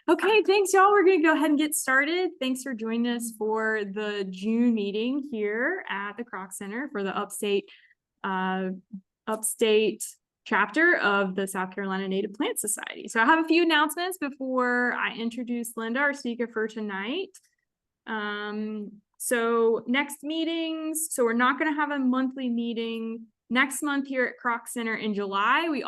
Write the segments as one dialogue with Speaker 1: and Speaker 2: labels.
Speaker 1: Okay, thanks, y'all. We're going to go ahead and get started. Thanks for joining us for the June meeting here at the Kroc Center for the upstate chapter of the South Carolina Native Plant Society. So I have a few announcements before I introduce Linda, our speaker for tonight. So next meetings, so we're not going to have a monthly meeting next month here at Kroc Center in July. We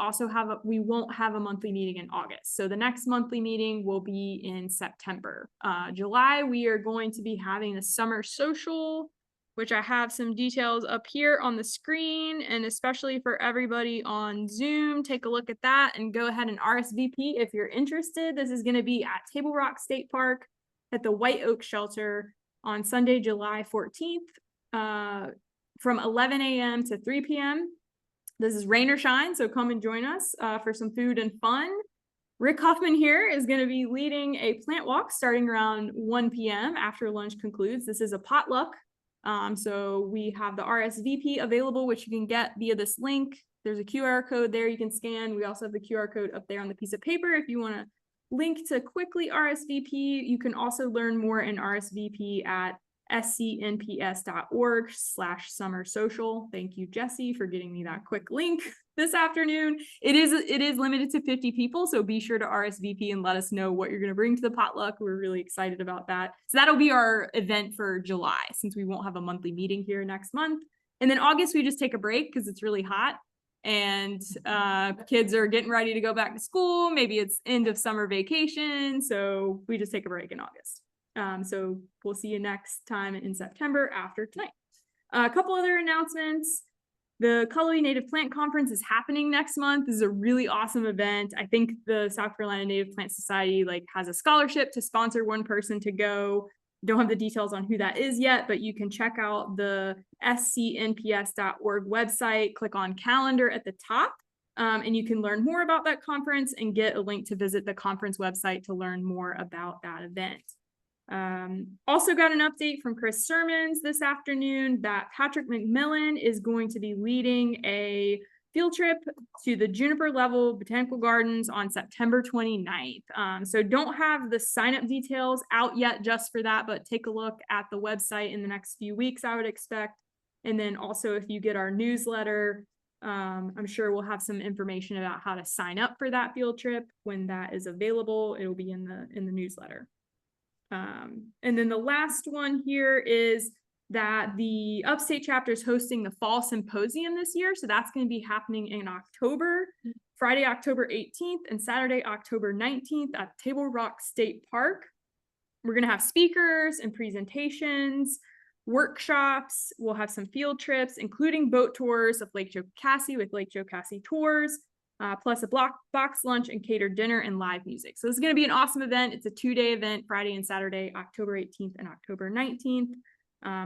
Speaker 1: won't have a monthly meeting in August. So the next monthly meeting will be in September. July, we are going to be having the summer social, which I have some details up here on the screen, and especially for everybody on Zoom, take a look at that and go ahead and RSVP if you're interested. This is going to be at Table Rock State Park at the White Oak Shelter on Sunday, July 14th, from 11 a.m. to 3 p.m. This is rain or shine, so come and join us for some food and fun. Rick Huffman here is going to be leading a plant walk starting around 1 p.m. after lunch concludes. This is a potluck. So we have the RSVP available, which you can get via this link. There's a QR code there you can scan. We also have the QR code up there on the piece of paper if you want to link to quickly RSVP. You can also learn more in RSVP at scnps.org/summer social. Thank you, Jesse, for getting me that quick link this afternoon. It is limited to 50 people, so be sure to RSVP and let us know what you're going to bring to the potluck. We're really excited about that. So that'll be our event for July, since we won't have a monthly meeting here next month. And then August, we just take a break because it's really hot and kids are getting ready to go back to school. Maybe it's end of summer vacation, so we just take a break in August. So we'll see you next time in September after tonight. A couple other announcements. The Cullowhee Native Plant Conference is happening next month. This is a really awesome event. I think the South Carolina Native Plant Society has a scholarship to sponsor one person to go. Don't have the details on who that is yet, but you can check out the scnps.org website, click on calendar at the top, and you can learn more about that conference and get a link to visit the conference website to learn more about that event. Also got an update from Chris Sermons this afternoon that Patrick McMillan is going to be leading a field trip to the Juniper Level Botanical Gardens on September 29th. So don't have the sign-up details out yet just for that, but take a look at the website in the next few weeks, I would expect. And then also if you get our newsletter, I'm sure we'll have some information about how to sign up for that field trip when that is available. It will be in the newsletter. And then the last one here is that the Upstate chapter is hosting the Fall Symposium this year. So that's going to be happening in October, Friday, October 18th and Saturday, October 19th at Table Rock State Park. We're going to have speakers and presentations, workshops. We'll have some field trips, including boat tours of Lake Jocassee with Lake Jocassee Tours. Plus a box lunch and catered dinner and live music. So this is going to be an awesome event. It's a 2-day event, Friday and Saturday, October 18th and October 19th.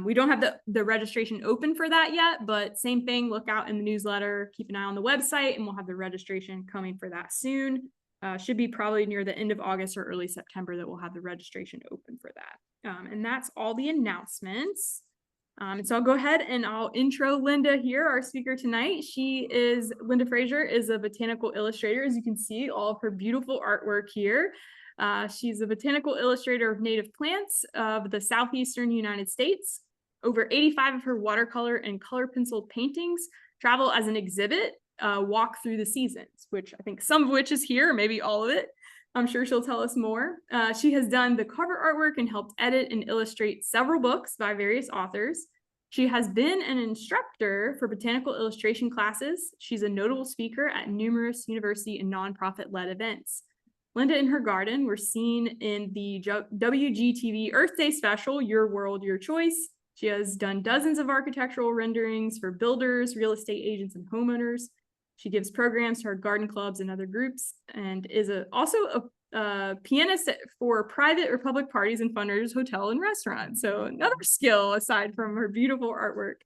Speaker 1: We don't have the registration open for that yet, but same thing, look out in the newsletter, keep an eye on the website, and we'll have the registration coming for that soon. Should be probably near the end of August or early September that we'll have the registration open for that. And that's all the announcements. So I'll go ahead and I'll intro Linda here, our speaker tonight. Linda Fraser is a botanical illustrator. As you can see, all of her beautiful artwork here. She's a botanical illustrator of native plants of the southeastern United States. Over 85 of her watercolor and color pencil paintings travel as an exhibit, walk through the seasons, which I think some of which is here, maybe all of it. I'm sure she'll tell us more. She has done the cover artwork and helped edit and illustrate several books by various authors. She has been an instructor for botanical illustration classes. She's a notable speaker at numerous university and nonprofit-led events. Linda and her garden were seen in the WGTV Earth Day special, Your World, Your Choice. She has done dozens of architectural renderings for builders, real estate agents, and homeowners. She gives programs to her garden clubs and other groups, and is also a pianist for private or public parties and fundraisers, hotel and restaurants. So another skill aside from her beautiful artwork.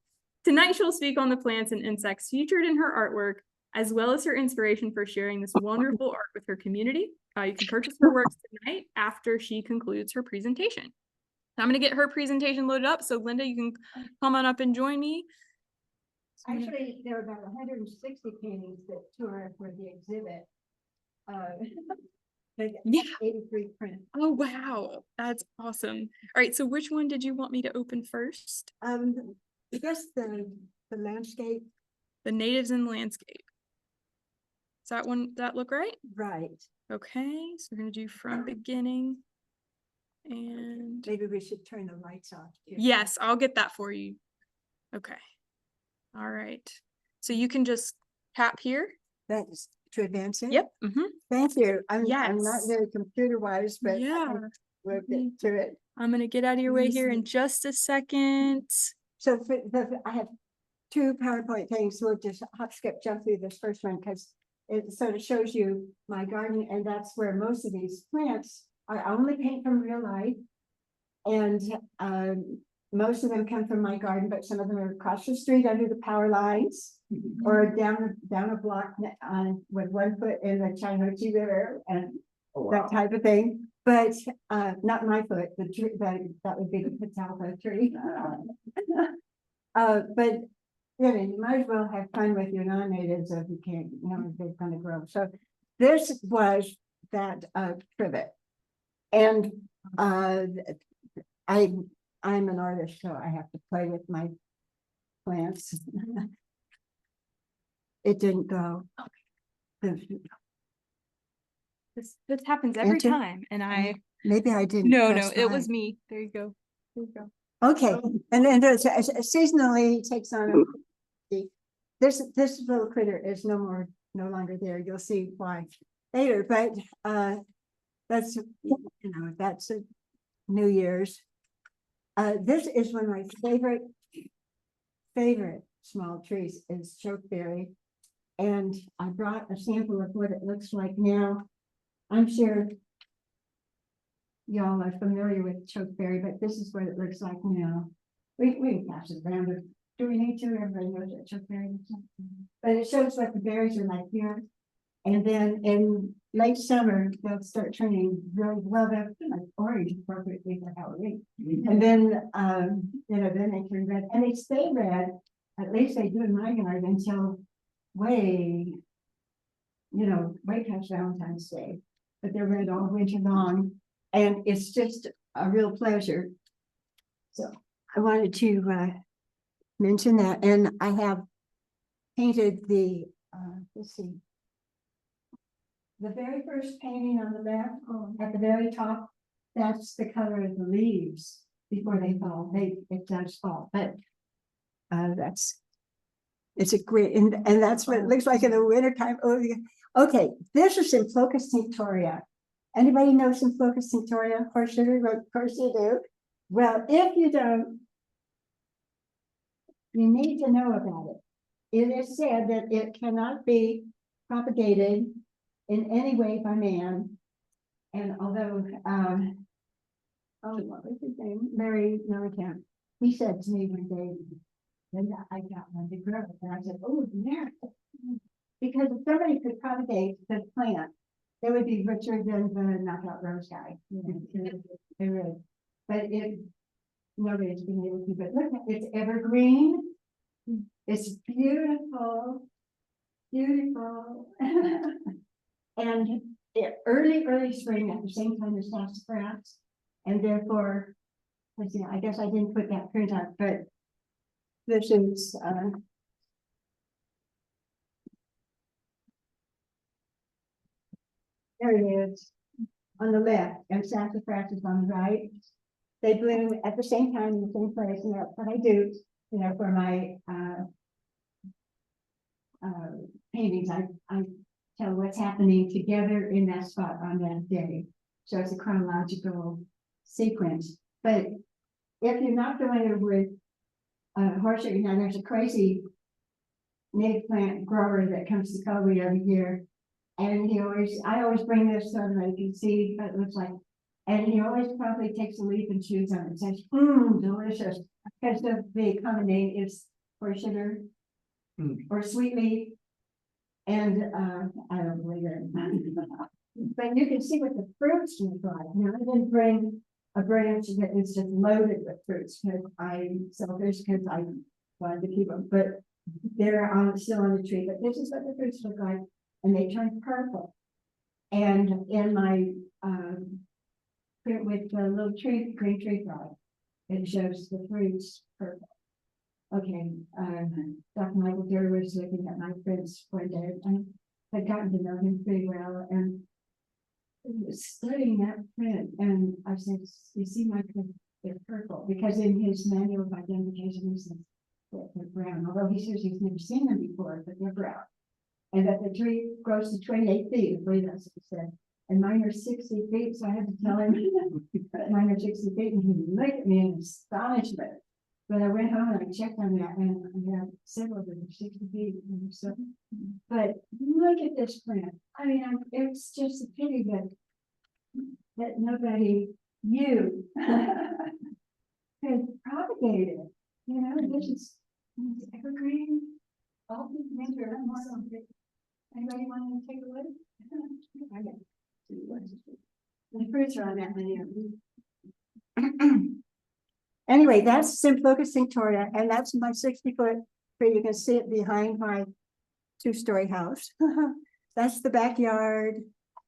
Speaker 1: Tonight, she'll speak on the plants and insects featured in her artwork, as well as her inspiration for sharing this wonderful art with her community. You can purchase her works tonight after she concludes her presentation. I'm going to get her presentation loaded up. So Linda, you can come on up and join me.
Speaker 2: Actually, there were about 160 paintings that toured for the exhibit.
Speaker 1: Yeah.
Speaker 2: 83 print.
Speaker 1: Oh, wow. That's awesome. All right. So which one did you want me to open first?
Speaker 2: I guess the landscape,
Speaker 1: The natives and landscape. Does that one, that look right?
Speaker 2: right.
Speaker 1: Okay. So we're going to do from beginning. And
Speaker 2: Maybe we should turn the lights off. Too.
Speaker 1: yes, I'll get that for you. Okay. All right. So you can just tap here.
Speaker 2: That's to advance it.
Speaker 1: Yep.
Speaker 2: Thank you. I'm not
Speaker 1: Yes.
Speaker 2: very computer wise, but
Speaker 1: Yeah.
Speaker 2: we'll get to it.
Speaker 1: I'm going to get out of your way here in just a second.
Speaker 2: So I have two PowerPoint things. We'll just hop, skip, jump through this first one because it sort of shows you my garden, and that's where most of these plants are. I only paint from real life, and most of them come from my garden, but some of them are across the street under the power lines, or down a block with 1 foot in the Chattahoochee River and that type of thing. But not my foot. That would be the catalpa tree. But you might as well have fun with your non-natives if you can't, they're going to grow. So this was that trivet, and I'm an artist, so I have to play with my plants. It didn't go.
Speaker 1: This happens every
Speaker 2: Enter?
Speaker 1: time, and
Speaker 2: maybe I didn't.
Speaker 1: No,
Speaker 2: press
Speaker 1: it
Speaker 2: right.
Speaker 1: was me. There you go. There you go.
Speaker 2: Okay, and then seasonally takes on this little critter is no longer there. You'll see why later, but that's that's a New Year's. This is one of my favorite small trees is chokeberry, and I brought a sample of what it looks like now. I'm sure y'all are familiar with chokeberry, but this is what it looks like now. We can pass it around, but do we need to? Everybody knows what chokeberry is. But it shows what the berries are like here. And then in late summer, they'll start turning really well. They're like orange appropriately for Halloween. And then, then they turn red, and they stay red. At least they do in my yard until way past Valentine's Day. But they're red all winter long, and it's just a real pleasure. So I wanted to mention that, and I have painted the let's see. The very first painting on the left, at the very top, that's the color of the leaves before they fall. It does fall, but it's a great, and that's what it looks like in the wintertime. Oh, yeah. Okay, this is Symplochus tinctoria. Anybody know Symplochus tinctoria? Horse sugar? Of course you do. Well, if you don't, you need to know about it. It is said that it cannot be propagated in any way by man. And although, what was his name? Larry, no, I can't. He said to me one day, Linda, I got one to grow. And I said, oh, yeah. Because if somebody could propagate the plant, they would be richer than the knockout rose guy. They would. But nobody's been able to. But look, it's evergreen. It's beautiful. Beautiful. And early spring at the same time as sassafras, and therefore, let's see, I guess I didn't put that print up, but this is there it is on the left, and sassafras is on the right. They bloom at the same time in the same place, and that's what I do, for my paintings. I tell what's happening together in that spot on that day. So it's a chronological sequence. But if you're not familiar with horseshoe, there's a crazy native plant grower that comes to Kobe every year. And I always bring this so that I can see what it looks like. And he always probably takes a leaf and chews on it and says, delicious. Because the common name is horse sugar or sweet leaf. And I don't believe it. But you can see what the fruits look like. Now I didn't bring a branch that is just loaded with fruits because I'm selfish because I wanted to keep them, but they're still on the tree. But this is what the fruits look like, and they turn purple. And in my print with the little tree, green tree frog, it shows the fruits purple. Okay, Dr. Michael Deere was looking at my prints one day and had gotten to know him pretty well, and he was studying that print, and I said, you see my print, they're purple, because in his manual of identification he says they're brown, although he says he's never seen them before, but they're brown. And that the tree grows to 28 feet, I believe that's what he said. And mine are 60 feet, so I had to tell him that mine are 60 feet, and he looked at me in astonishment. But I went home and I checked on that, and I have several that are 60 feet. And so, but look at this print. I mean, it's just a pity that nobody, you, could propagate it. You know, this is evergreen. All these things are awesome. Anybody want to take a look? I got the fruits are on that many of them. Anyway, that's Symphogus Victoria, and that's my 60-foot tree. You can see it behind my 2-story house. That's the backyard.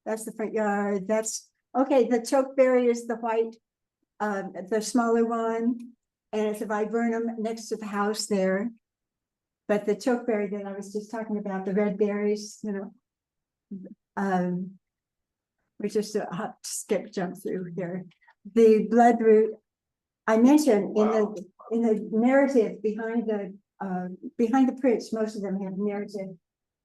Speaker 2: That's the front yard. That's okay. The chokeberry is the white, the smaller one, and it's a viburnum next to the house there. But the chokeberry that I was just talking about, the red berries, you know, we just skip jump through here. The bloodroot, I mentioned in the narrative behind the prints, most of them have narrative,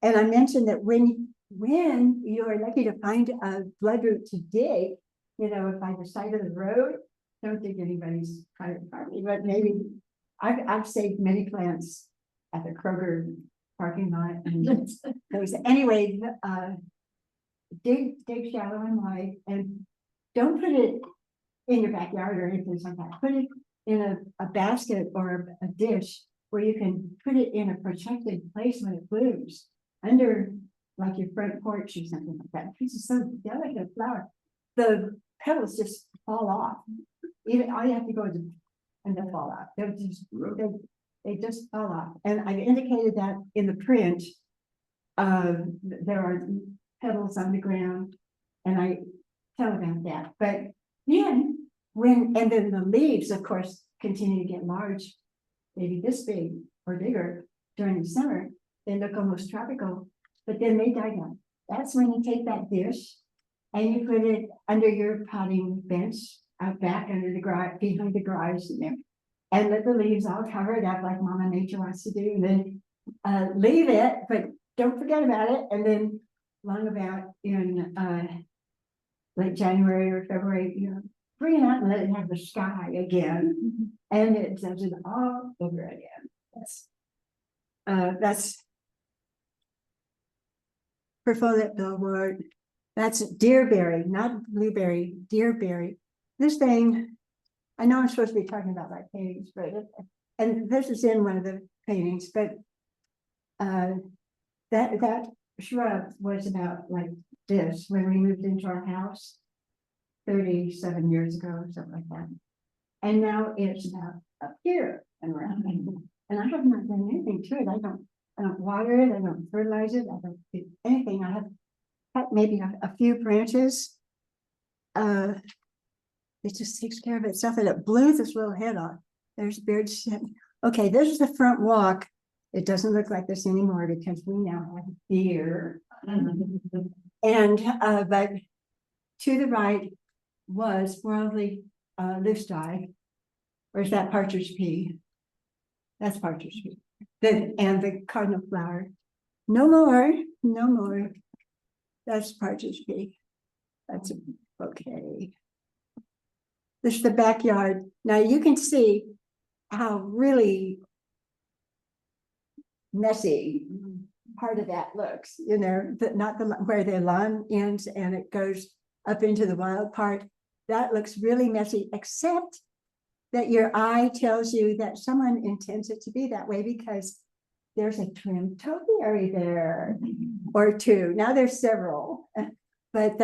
Speaker 2: and I mentioned that when you are lucky to find a bloodroot to dig, you know, by the side of the road, don't dig anybody's private property, but maybe I've saved many plants at the Kroger parking lot. And those, anyway, dig shallow and wide, and don't put it in your backyard or anything like that. Put it in a basket or a dish where you can put it in a protected place when it blooms, under like your front porch or something like that. This is so delicate flower. The petals just fall off. Even all you have to go is and they'll fall off. They just fall off. And I indicated that in the print. There are petals on the ground, and I tell about that. But then and then the leaves, of course, continue to get large, maybe this big or bigger during the summer. They look almost tropical, but then they die down. That's when you take that dish and you put it under your potting bench out back under the garage, behind the garage in there, and let the leaves all cover it up like Mama Nature wants to do, and then leave it, but don't forget about it. And then long about in late January or February, you know, bring it out and let it have the sky again, and it does it all over again. That's perfoliate billwort. That's deerberry, not blueberry, deerberry. This thing, I know I'm supposed to be talking about my paintings, but and this is in one of the paintings, but that shrub was about like this when we moved into our house 37 years ago or something like that. And now it's about up here and around. And I have not done anything to it. I don't water it, I don't fertilize it, I don't do anything. I have cut maybe a few branches. It just takes care of itself, and it blew this little head off. There's beard shit. Okay, this is the front walk. It doesn't look like this anymore because we now have deer. And but to the right was worldly loose dye. Where's that partridge pea? That's partridge pea. And the cardinal flower. No more. That's partridge pea. That's okay. This is the backyard. Now you can see how really messy part of that looks, you know, not the where the lawn ends and it goes up into the wild part. That looks really messy, except that your eye tells you that someone intends it to be that way because there's a trimmed topiary there or two. Now there's several, but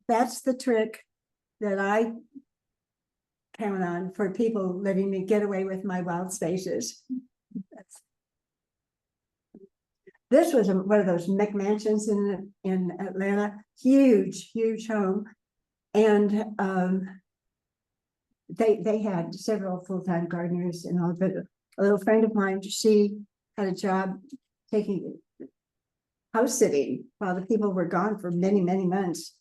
Speaker 2: that's the trick that I count on for people letting me get away with my wild spaces. This was one of those McMansions in Atlanta, huge home. And they had several full-time gardeners and all, but a little friend of mine, she had a job taking house sitting while the people were gone for many months.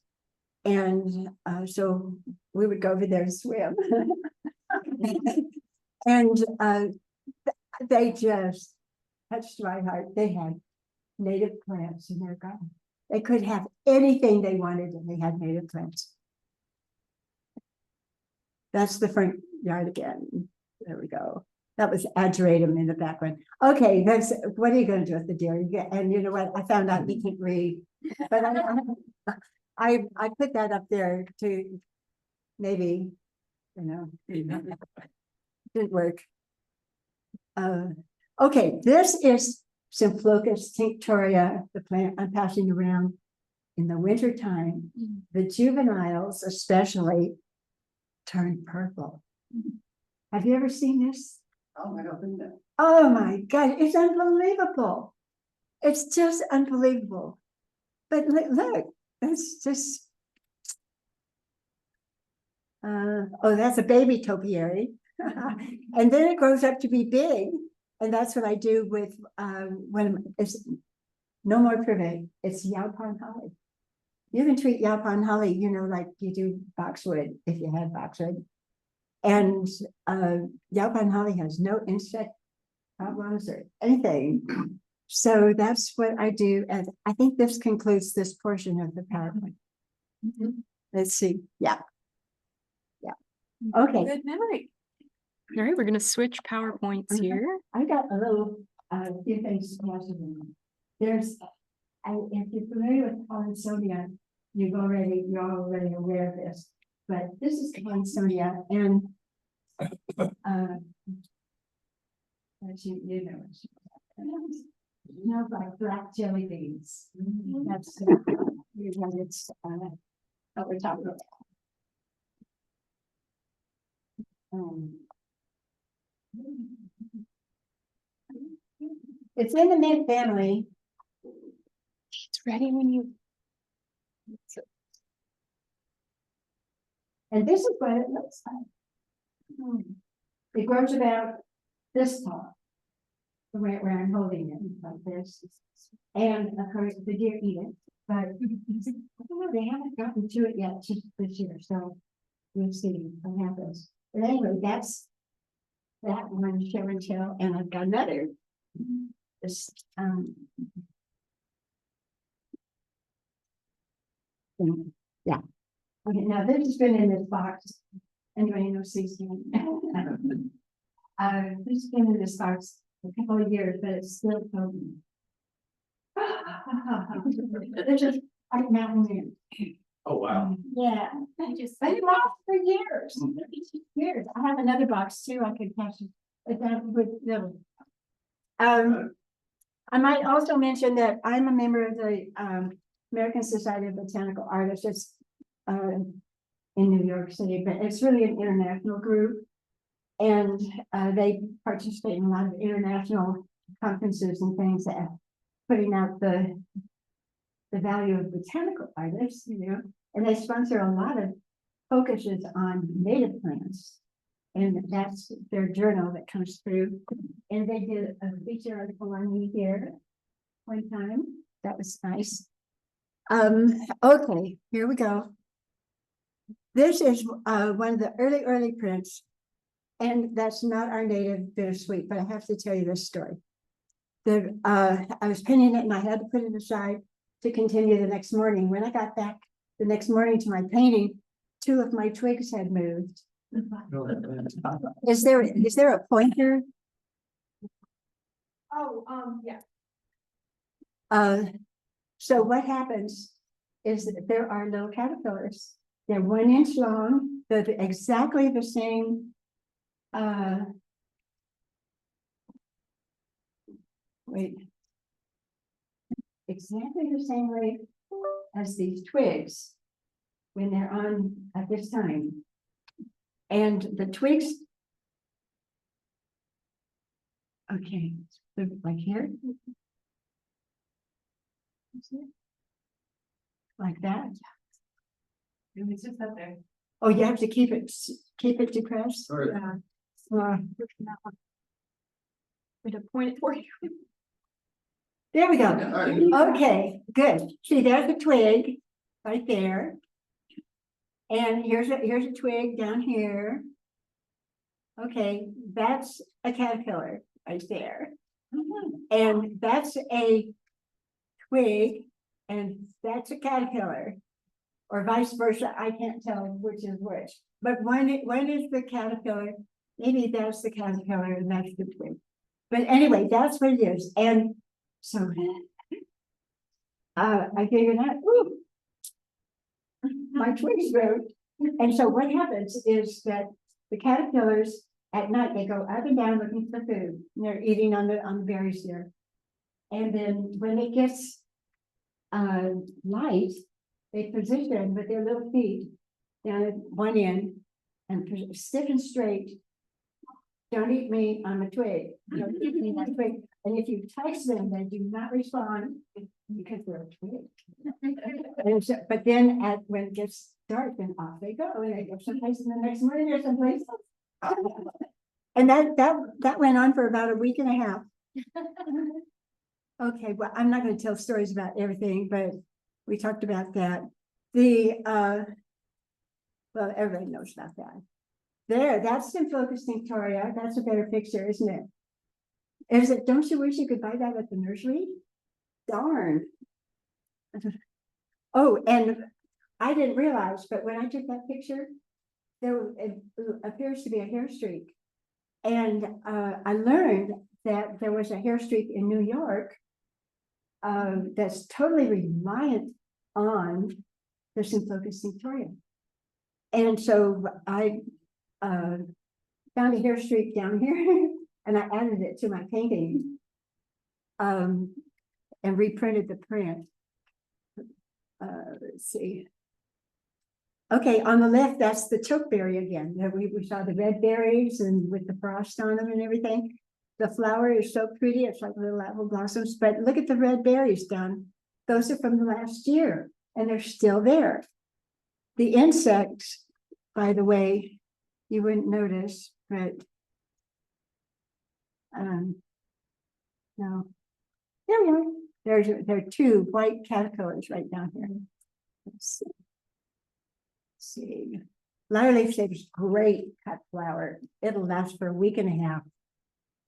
Speaker 2: And so we would go over there and swim. And they just touched my heart. They had native plants in their garden. They could have anything they wanted, and they had native plants. That's the front yard again. There we go. That was ageratum in the background. Okay, that's what are you going to do with the deer? And you know what? I found out he can't read, but I put that up there to maybe, you know, didn't work. Okay, this is Sympholicus tinctoria, the plant I'm passing around in the winter time. The juveniles especially turn purple. Have you ever seen this?
Speaker 3: Oh, I don't think that.
Speaker 2: Oh my God, it's unbelievable. It's just unbelievable. But look, that's just, oh, that's a baby topiary. And then it grows up to be big. And that's what I do with, when it's no more privet, it's Yaupon holly. You can treat Yaupon holly, you know, like you do boxwood, if you had boxwood. And Yaupon holly has no insect problems or anything. So that's what I do. And I think this concludes this portion of the PowerPoint. Let's see. Yeah. Okay.
Speaker 1: Good memory. All right, we're gonna switch PowerPoints here.
Speaker 2: I got a little few things to pass around. There's, if you're familiar with Polysonia, you're already aware of this. But this is Polysonia, and as you know, like black jelly beans. That's what it's what we're talking about. It's in the mint family.
Speaker 1: It's ready when you.
Speaker 2: And this is what it looks like. It grows about this tall, where I'm holding it like this. And of course, the deer eat it, but I don't know, they haven't gotten to it yet this year, so we'll see what happens. But anyway, that's that one show and tell, and I've got another. This yeah. Okay, now this has been in this box. Anybody know seasoning? This has been in this box a couple of years, but it's still floating. This is like mountain dew.
Speaker 3: Oh, wow.
Speaker 2: Yeah, I just been off for years. Years. I have another box too. I could catch it, but that would no. I might also mention that I'm a member of the American Society of Botanical Artists. It's in New York City, but it's really an international group, and they participate in a lot of international conferences and things that putting out the value of botanical artists, you know, and they sponsor a lot of focuses on native plants, and that's their journal that comes through. And they did a feature article on me here one time. That was nice. Okay, here we go. This is one of the early prints, and that's not our native bittersweet, but I have to tell you this story. I was pinning it and I had to put it aside to continue the next morning. When I got back the next morning to my painting, 2 of my twigs had moved. Is there a pointer?
Speaker 1: Oh, yeah.
Speaker 2: So what happens is that there are little caterpillars. They're 1 inch long. They're exactly the same. Exactly the same way as these twigs when they're on at this time. And the twigs. Okay, so like here. Like that.
Speaker 3: It's just up there.
Speaker 2: Oh, you have to keep it depressed?
Speaker 3: Sorry.
Speaker 1: Yeah.
Speaker 2: Uh,
Speaker 1: Way to point it for you.
Speaker 2: There we go.
Speaker 3: Alright.
Speaker 2: Okay, good. See, there's a twig right there. And here's a twig down here. Okay, that's a caterpillar right there. And that's a twig, and that's a caterpillar. Or vice versa, I can't tell which is which. But one is the caterpillar, maybe that's the caterpillar and that's the twig. But anyway, that's what it is. And so I figured out, ooh, my twigs broke. And so what happens is that the caterpillars at night, they go up and down looking for food. And they're eating on the berries there. And then when it gets light, they position with their little feet down at one end and stiff and straight. Don't eat me on a twig. Don't eat me on a twig. And if you touch them, they do not respond because they're a twig. And so, but then when it gets dark, then off they go, and they go someplace in the next morning or someplace else. And that went on for about a week and a half. Okay, well, I'm not going to tell stories about everything, but we talked about that. Well, everybody knows about that. That's in Focus Victoria. That's a better picture, isn't it? Is it? Don't you wish you could buy that at the nursery? Darn. Oh, and I didn't realize, but when I took that picture, it appears to be a hair streak. And I learned that there was a hair streak in New York that's totally reliant on the Focus Victoria. And so I found a hair streak down here and I added it to my painting and reprinted the print. Let's see. Okay, on the left, that's the chokeberry again. We saw the red berries and with the frost on them and everything. The flower is so pretty, it's like little apple blossoms, but look at the red berries down. Those are from the last year and they're still there. The insects, by the way, you wouldn't notice, but no. There we are. There are two white caterpillars right down here. Let's see. Lyre leaf is great cut flower. It'll last for a week and a half.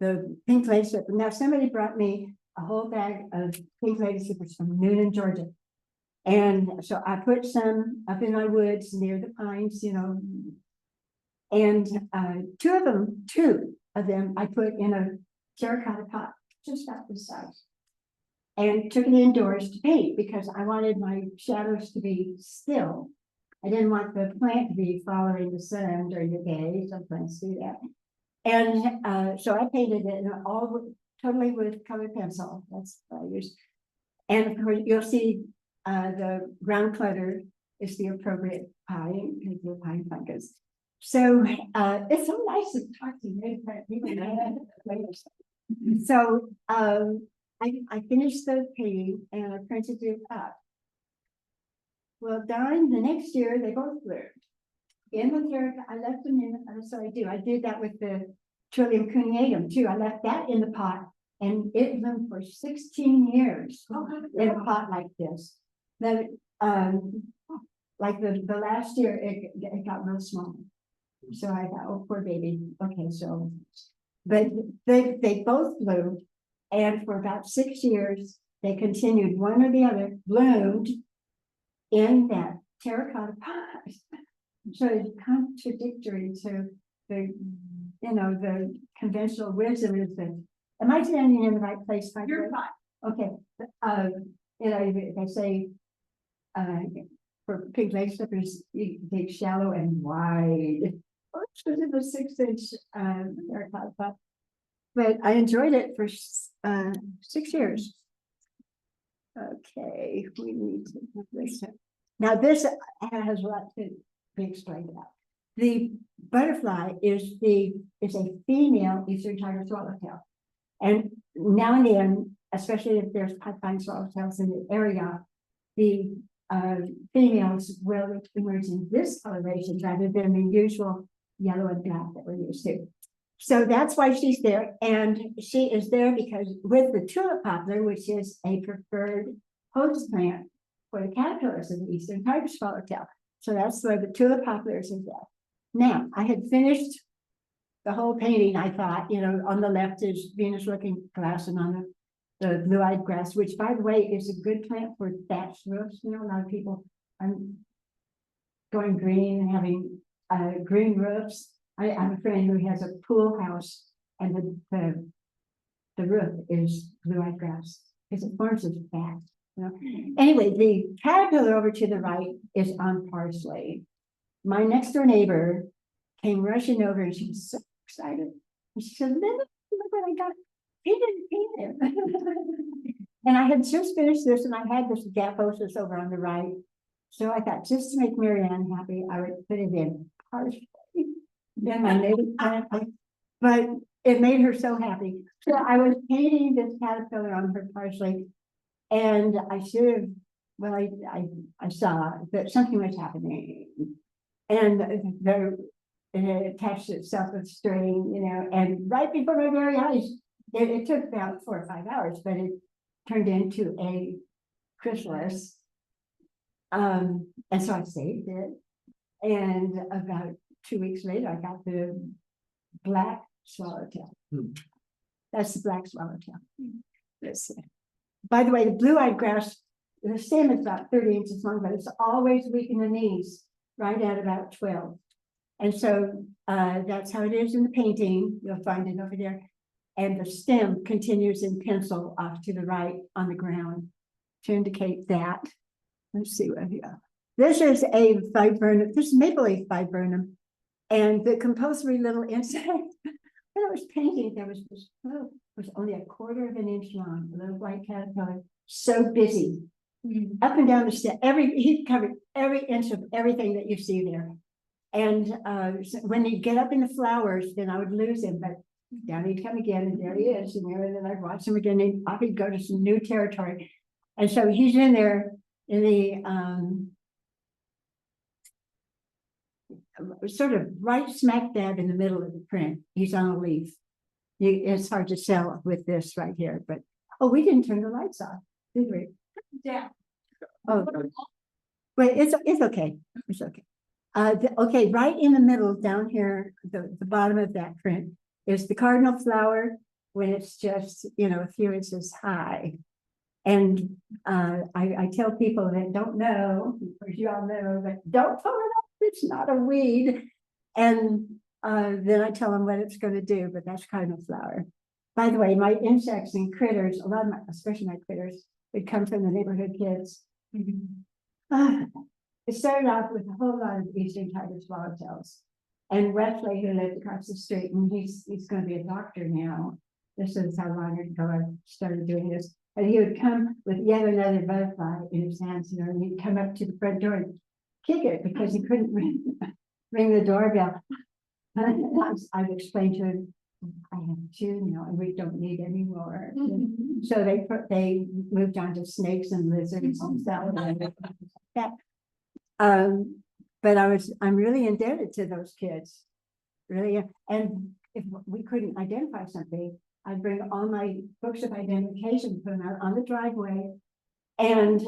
Speaker 2: The pink ladycip. Now somebody brought me a whole bag of pink ladycippers from Noonan, Georgia. And so I put some up in my woods near the pines, you know. And two of them I put in a terracotta pot, just about this size. And took it indoors to paint because I wanted my shadows to be still. I didn't want the plant to be following the sun during the day. Some plants do that. And so I painted it totally with colored pencil. That's what I used. And of course, you'll see the ground clutter is the appropriate pine, the pine fungus. So it's so nice to talk to you. So I finished the painting and I printed it up. Well, darn, the next year they both bloomed. In the terracotta, I left them in, I did that with the Trillium cuneatum too. I left that in the pot and it bloomed for 16 years in a pot like this. Then, like the last year, it got real small. So I thought, oh, poor baby. Okay, so, but they both bloomed. And for about 6 years, they continued, one or the other bloomed in that terracotta pot. So it's contradictory to the, the conventional wisdom is that, am I standing in the right place? You're fine. Okay. They say for pink ladycippers, you dig shallow and wide. Which was in the 6-inch terracotta pot. But I enjoyed it for 6 years. Okay, we need to have this. Now this has a lot to be explained about. The butterfly is a female eastern tiger swallowtail, and now and then especially if there's pipeline swallowtails in the area, the females will emerge in this coloration rather than the usual yellow and black that we're used to. So that's why she's there, and she is there because with the tulip poplar, which is a preferred host plant for the caterpillars of the eastern tiger swallowtail. So that's where the tulip poplars is there. Now, I had finished the whole painting. I thought, on the left is Venus looking glass, and on the blue-eyed grass, which by the way is a good plant for thatched roofs. A lot of people are going green and having green roofs. I have a friend who has a pool house, and the roof is blue-eyed grass because it forms as thatch. Anyway, the caterpillar over to the right is on parsley. My next door neighbor came rushing over, and she was so excited. And she said, "Linda, look what I got. Painted. And I had just finished this, and I had this Gaposis over on the right. So I thought, just to make Marianne happy, I would put it in parsley. Then my native plant, but it made her so happy. So I was painting this caterpillar on her parsley, and I should have, well, I saw that something was happening, and it attached itself with string, and right before my very eyes, it took about 4 or 5 hours, but it turned into a chrysalis. And so I saved it, and about 2 weeks later, I got the black swallowtail. That's the black swallowtail. By the way, the blue-eyed grass, the stem is about 30 inches long, but it's always weak in the knees, right at about 12. And so that's how it is in the painting. You'll find it over there. And the stem continues in pencil off to the right on the ground to indicate that. Let's see what here. This is a viburnum, this is maple leaf viburnum. And the compulsory little insect, when I was painting, there was this, was only 1/4 of an inch long, a little white caterpillar, so busy. Up and down the step, he covered every inch of everything that you see there. And so when he'd get up in the flowers, then I would lose him, but down he'd come again, and there he is, and then I'd watch him again, and off he'd go to some new territory. And so he's in there in the sort of right smack dab in the middle of the print. He's on a leaf. It's hard to tell with this right here, but we didn't turn the lights off, did we?
Speaker 3: Yeah.
Speaker 2: Oh, wait, it's okay. It's okay. Okay, right in the middle down here, the bottom of that print is the cardinal flower when it's just, a few inches high. And I tell people that don't know, of course you all know, but don't pull it up, it's not a weed. And then I tell them what it's going to do, but that's cardinal flower. By the way, my insects and critters, a lot of especially my critters, would come from the neighborhood kids. It started off with a whole lot of eastern tiger swallowtails. And Wesley, who lived across the street, and he's going to be a doctor now. This is how long ago I started doing this. And he would come with yet another butterfly in his hands, and he'd come up to the front door and kick it because he couldn't ring the doorbell. I've explained to him, I have 2 now, and we don't need any more. So they moved on to snakes and lizards and stuff like that. But I'm really indebted to those kids, really. And if we couldn't identify something, I'd bring all my books of identification, put them out on the driveway, and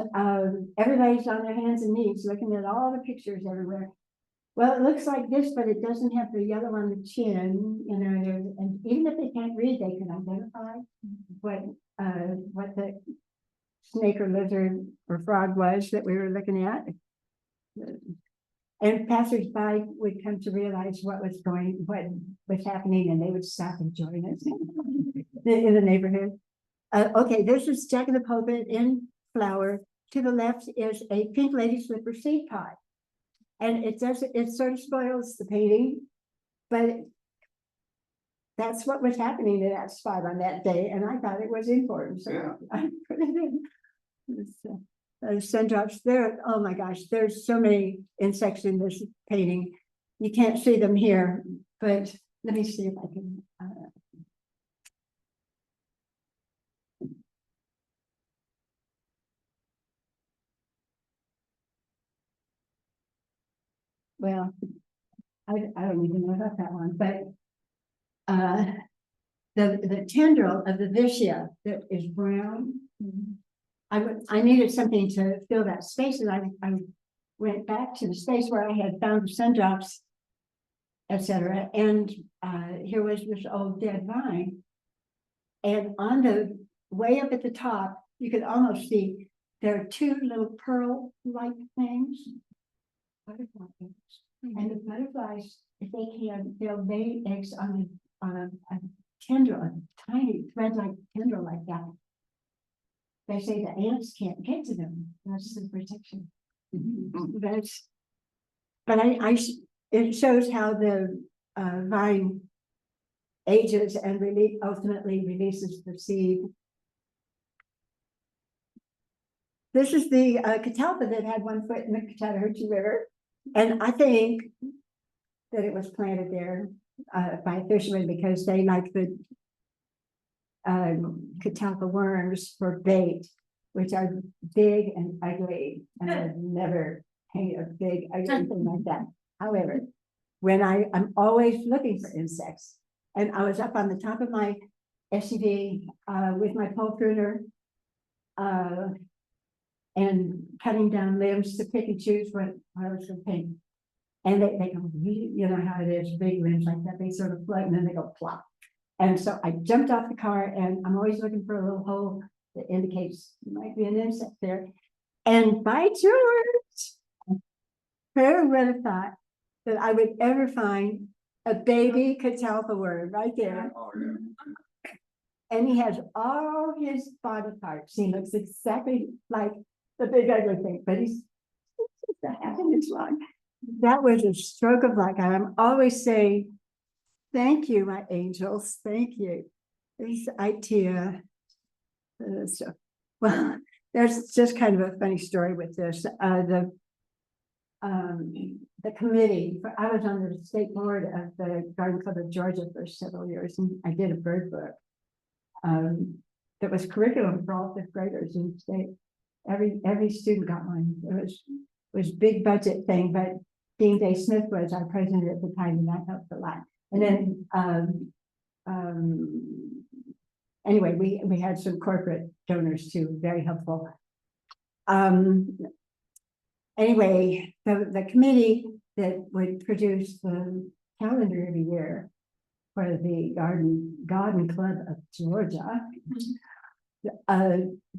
Speaker 2: everybody's on their hands and knees looking at all the pictures everywhere. Well, it looks like this, but it doesn't have the yellow on the chin, and even if they can't read, they can identify what the snake or lizard or frog was that we were looking at. And passersby would come to realize what was happening, and they would stop and join us in the neighborhood. Okay, this is Jack in the Pulpit in flower. To the left is a pink lady slipper seed pod. And it sort of spoils the painting, but that's what was happening in that spot on that day, and I thought it was important, so yeah. I put it in. Sundrops there. Oh my gosh, there's so many insects in this painting. You can't see them here, but let me see if I can. well, I don't even know about that one, but the tendril of the vishia that is brown. I needed something to fill that space, and I went back to the space where I had found the sundrops, etc. And here was this old dead vine. And on the way up at the top, you could almost see there are two little pearl-like things, butterfly eggs. And the butterflies, if they can, they'll lay eggs on a tendril, a tiny thread-like tendril like that. They say the ants can't get to them. That's the protection. But it shows how the vine ages and ultimately releases the seed. This is the catalpa that had 1 foot in the Chattahoochee River. And I think that it was planted there by fishermen because they like the catalpa worms for bait, which are big and ugly, and I would never paint a big ugly thing like that. However, when I'm always looking for insects, and I was up on the top of my SUV with my pole pruner and cutting down limbs to pick and choose what I was going to paint. And they go, you know how it is, big limbs like that, they sort of float and then they go plop. And so I jumped off the car, and I'm always looking for a little hole that indicates there might be an insect there. And by George, who would have thought that I would ever find a baby catalpa worm right there? And he has all his body parts. He looks exactly like the big ugly thing, but he's just a half an inch long. That was a stroke of luck. I'm always saying, thank you, my angels. Thank you. This idea. Well, there's just kind of a funny story with this. The committee, I was on the state board of the Garden Club of Georgia for several years, and I did a bird book that was curriculum for all 5th graders in the state. Every student got one. It was big budget thing, but Dean Day Smith was our president at the time, and that helped a lot. And then anyway, we had some corporate donors too, very helpful. Anyway, the committee that would produce the calendar every year for the Garden Club of Georgia,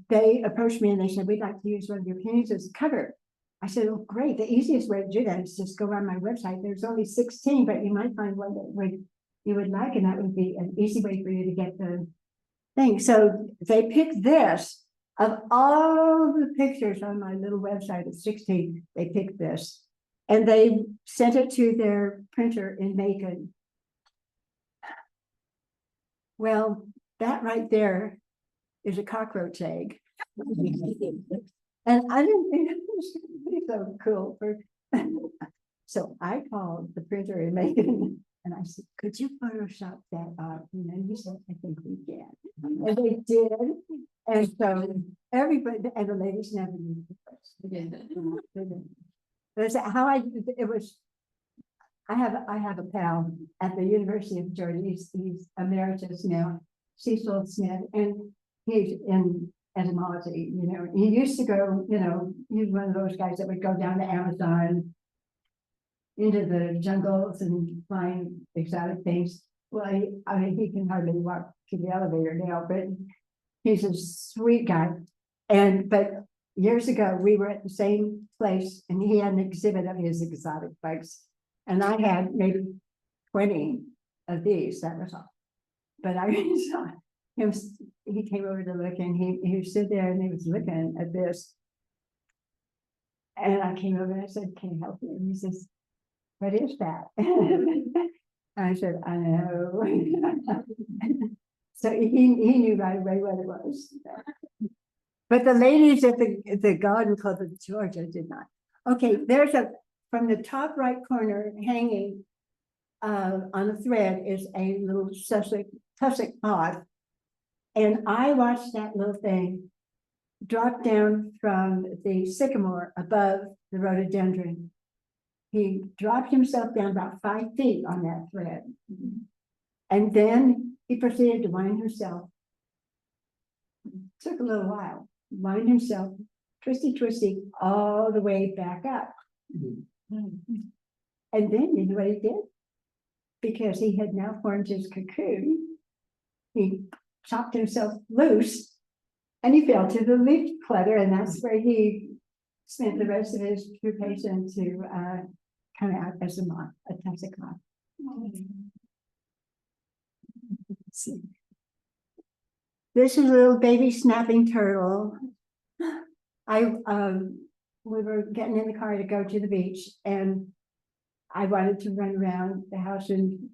Speaker 2: they approached me and they said, we'd like to use one of your paintings as a cover. I said, oh, great. The easiest way to do that is just go on my website. There's only 16, but you might find one that you would like, and that would be an easy way for you to get the thing. So they picked this. Of all the pictures on my little website of 16, they picked this. And they sent it to their printer in Macon. Well, that right there is a cockroach egg. And I didn't think it was going to be so cool. So I called the printer in Macon and I said, could you Photoshop that up? You know, he said, I think we can. And they did. And so everybody, and the ladies never used it. That's how I have a pal at the University of Georgia. He's emeritus now, Cecil Smith, and he's in etymology, you know. He used to go, you know, he's one of those guys that would go down to Amazon, into the jungles and find exotic things. Well, he can hardly walk to the elevator now, but he's a sweet guy. But years ago, we were at the same place and he had an exhibit of his exotic bugs. And I had maybe 20 of these, that was all. But I saw him, he came over to look and he stood there and he was looking at this. And I came over and I said, can you help me? And he says, what is that? I said, I know. So he knew right away what it was. But the ladies at the Garden Club of Georgia did not. Okay, there's from the top right corner hanging on a thread is a little tussock moth. And I watched that little thing drop down from the sycamore above the rhododendron. he dropped himself down about 5 feet on that thread. And then he proceeded to wind himself. Took a little while, wind himself, twisty, all the way back up. And then you know what he did? Because he had now formed his cocoon, he chopped himself loose and he fell to the leaf clutter, and that's where he spent the rest of his pupation to come out as a moth, a toxic moth. Let's see. This is a little baby snapping turtle. We were getting in the car to go to the beach, and I wanted to run around the house and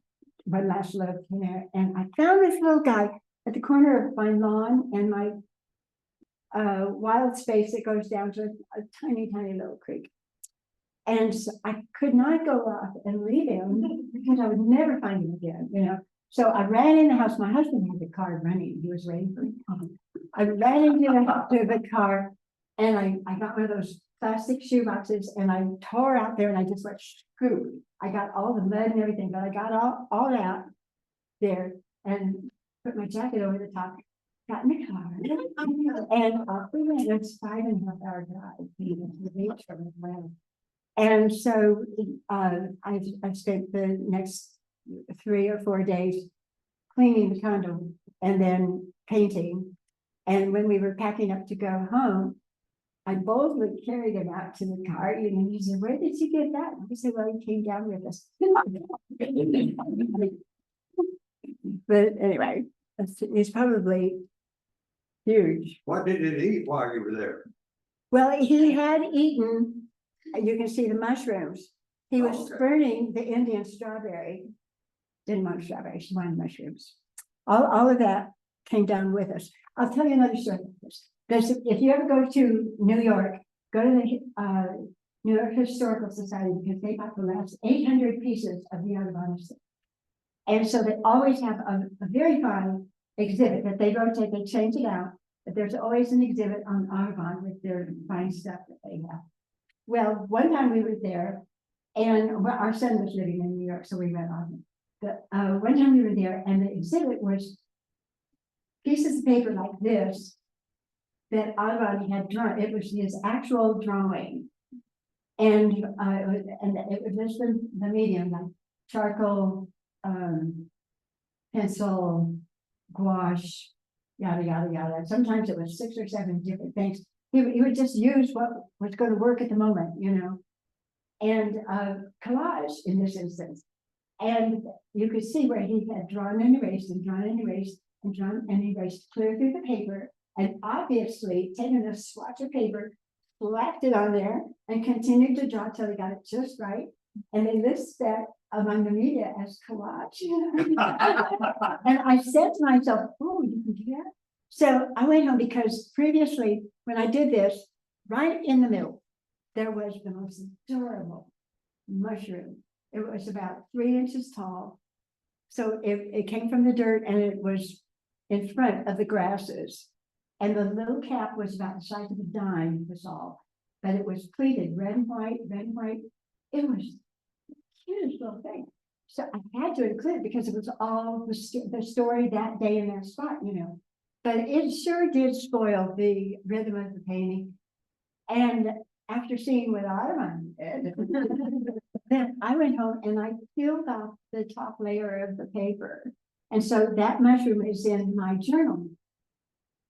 Speaker 2: one last look, you know, and I found this little guy at the corner of my lawn and my wild space that goes down to a tiny little creek. And so I could not go off and leave him because I would never find him again, you know. So I ran in the house. My husband had the car running. He was waiting for me. I ran into the car, and I got one of those plastic shoe boxes, and I tore out there, and I just went screw. I got all the mud and everything, but I got all that there and put my jacket over the top, got in the car, and we went. It's 5.5 hour drive to the beach from the ground. And so I spent the next 3 or 4 days cleaning the condo and then painting. And when we were packing up to go home, I boldly carried him out to the car. You know, he said, "Where did you get that?" I said, "Well, he came down with us." But anyway, it's probably huge.
Speaker 4: What did it eat while you were there?
Speaker 2: Well, he had eaten, you can see the mushrooms. He was
Speaker 4: Okay.
Speaker 2: burning the Indian strawberry. Didn't want strawberries, she wanted mushrooms. All of that came down with us. I'll tell you another story about this. Because if you ever go to New York, go to the New York Historical Society, because they got the last 800 pieces of the Audubon estate. And so they always have a very fine exhibit that they rotate, they change it out, but there's always an exhibit on Audubon with their fine stuff that they have. Well, one time we were there, and our son was living in New York, so we went on. But one time we were there, and the exhibit was pieces of paper like this that Audubon had drawn. It was his actual drawing, and it was just the medium, like charcoal, pencil, gouache, yada yada yada. Sometimes it was 6 or 7 different things. He would just use what was going to work at the moment, you know, and collage in this instance. And you could see where he had drawn and erased and drawn and erased and drawn and erased clear through the paper, and obviously taken a swatch of paper, slapped it on there, and continued to draw till he got it just right. And they list that among the media as collage. And I said to myself, "Oh, you can do that?" So I went home, because previously, when I did this, right in the middle, there was the most adorable mushroom. It was about 3 inches tall. So it came from the dirt, and it was in front of the grasses. And the little cap was about the size of a dime, was all. But it was pleated red and white, red and white. It was the cutest little thing. So I had to include it because it was all the story that day in that spot, you know. But it sure did spoil the rhythm of the painting. And after seeing what Audubon did, then I went home and I peeled off the top layer of the paper. And so that mushroom is in my journal.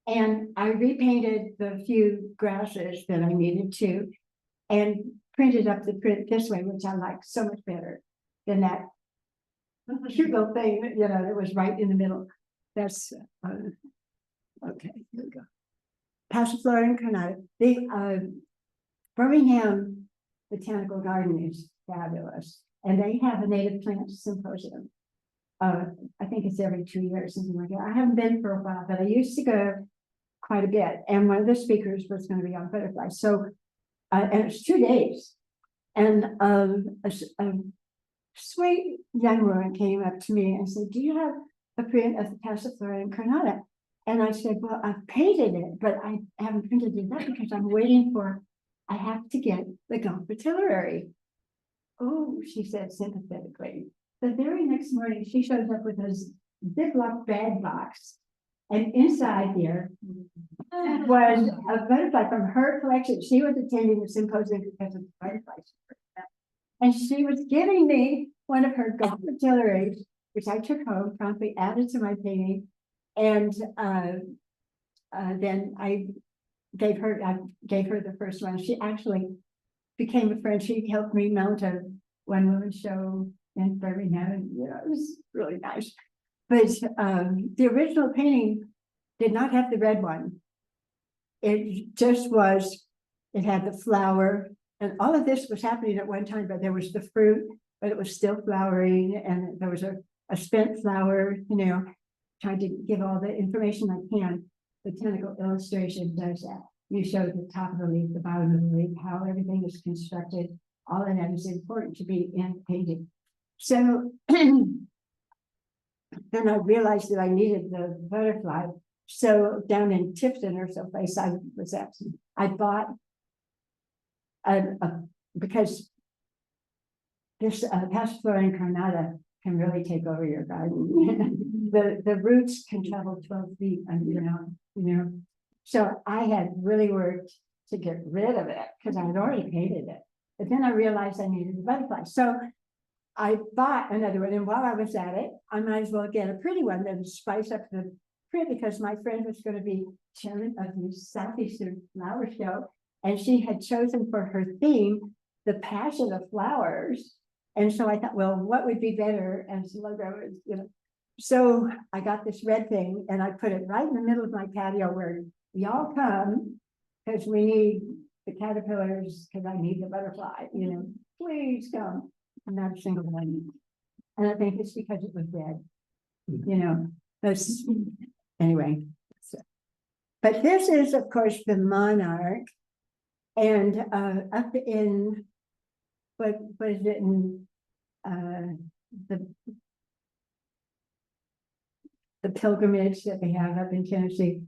Speaker 2: And I repainted the few grasses that I needed to, and printed up the print this way, which I like so much better than that cute little thing, you know, that was right in the middle. That's okay. Here we go. Passiflora incarnata. The Birmingham Botanical Garden is fabulous, and they have a native plant symposium. I think it's every 2 years, something like that. I haven't been for a while, but I used to go quite a bit. And one of the speakers was going to be on butterflies. So, and it's 2 days. And a sweet young woman came up to me and said, "Do you have a print of the Passiflora incarnata?" And I said, "Well, I've painted it, but I haven't printed it up because I'm waiting for, I have to get the gum fritillary." oh, she said sympathetically. The very next morning, she shows up with a Ziploc bag box. And inside there was a butterfly from her collection. She was attending the symposium because of the butterflies. And she was giving me one of her gold artilleries, which I took home, promptly added to my painting. And then I gave her the first one. She actually became a friend. She helped me mount a one-woman show in Birmingham. Yeah, it was really nice. But the original painting did not have the red one. It just was, it had the flower, and all of this was happening at one time, but there was the fruit, but it was still flowering, and there was a spent flower, trying to give all the information I can. Botanical illustration does that. You show the top of the leaf, the bottom of the leaf, how everything is constructed. All of that is important to be in painting. So then I realized that I needed the butterfly. So down in Tifton or someplace, I bought because this Passiflora incarnata can really take over your garden. the roots can travel 12 feet underground, So I had really worked to get rid of it because I had already painted it. But then I realized I needed the butterfly. So I bought another one, and while I was at it, I might as well get a pretty one that would spice up the print, because my friend was going to be chairman of the Southeastern Flower Show, and she had chosen for her theme the passion of flowers. And so I thought, well, what would be better as logo? So I got this red thing, and I put it right in the middle of my patio where y'all come, because we need the caterpillars, because I need the butterfly, please come. Not a single one. And I think it's because it was red, that's anyway. So. But this is, of course, the monarch. And up in what is it in the pilgrimage that they have up in Tennessee.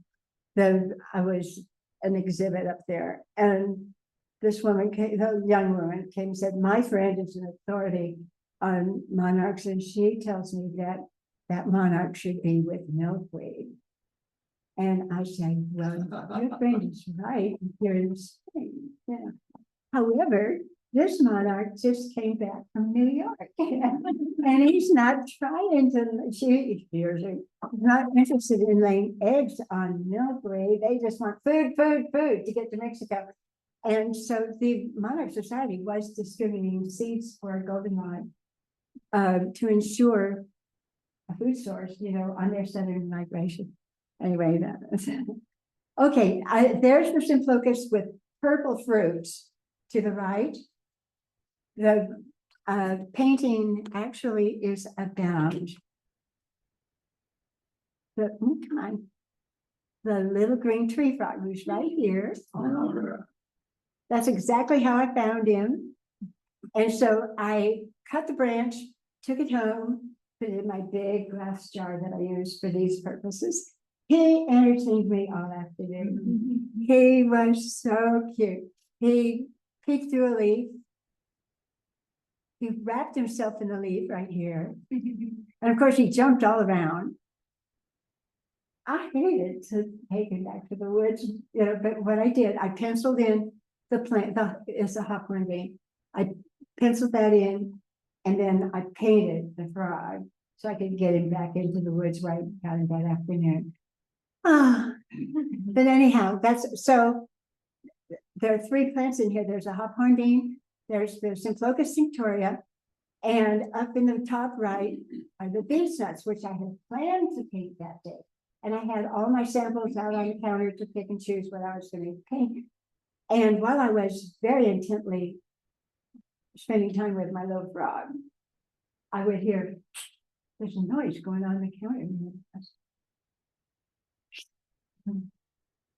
Speaker 2: I was an exhibit up there, and this woman came, a young woman came and said, my friend is an authority on monarchs, and she tells me that that monarch should be with milkweed. And I said, well, your friend is right here in Spain. Yeah. However, this monarch just came back from New York, and he's not trying to, she's not interested in laying eggs on milkweed. They just want food to get to Mexico. And so the Monarch Society was distributing seeds for goldenrod to ensure a food source, on their southern migration. Anyway, okay, there's the Symphlocus with purple fruits to the right. The painting actually is about the little green tree frog who's right here. That's exactly how I found him. And so I cut the branch, took it home, put it in my big glass jar that I use for these purposes. He entertained me all afternoon. He was so cute. He peeked through a leaf. He wrapped himself in the leaf right here. And of course, he jumped all around. I hated to take him back to the woods, but what I did, I penciled in the plant, it's a hawthorn bean. I penciled that in, and then I painted the frog so I could get him back into the woods right out of that afternoon. But anyhow, so there are 3 plants in here. There's a hawthorn bean, there's the Symphlocus cinctoria, and up in the top right are the beech nuts, which I had planned to paint that day. And I had all my samples out on the counter to pick and choose what I was going to paint. And while I was very intently spending time with my little frog, I would hear, there's a noise going on the counter.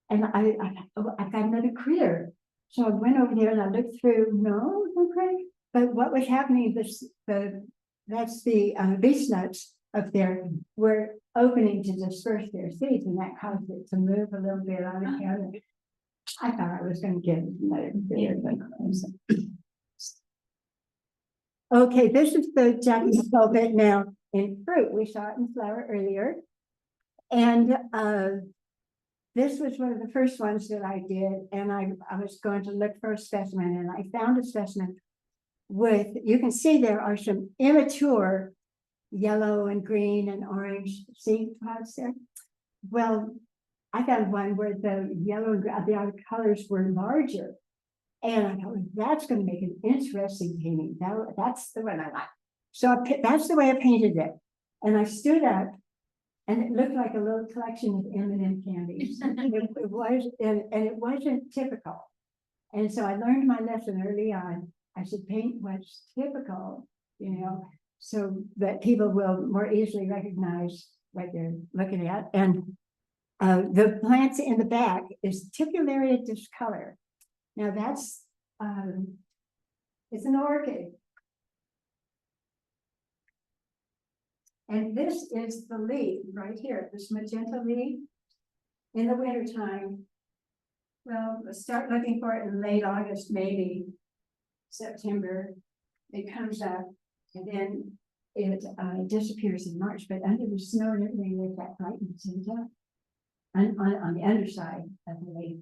Speaker 2: And I got another critter. So I went over there and I looked through, no, okay. But what was happening, that's the beech nuts up there were opening to disperse their seeds, and that caused it to move a little bit on the counter. I thought I was going to get another critter. Okay, this is the Japanese velvet now in fruit. We saw it in flower earlier. And this was one of the first ones that I did, and I was going to look for a specimen, and I found a specimen with, you can see there are some immature yellow and green and orange seed pods there. Well, I found one where the yellow and the other colors were larger. And I thought, well, that's going to make an interesting painting. That's the one I like. So that's the way I painted it. And I stood up, and it looked like a little collection of M&M candies. It was, and it wasn't typical. And so I learned my lesson early on. I should paint what's typical, you know, so that people will more easily recognize what they're looking at. And the plants in the back is Tipularia discolor. Now that's, it's an orchid. And this is the leaf right here, this magenta leaf. In the wintertime, well, let's start looking for it in late August, maybe September. It comes up and then it disappears in March, but under the snow and everything, there's that brightness and stuff. On the underside of the leaf.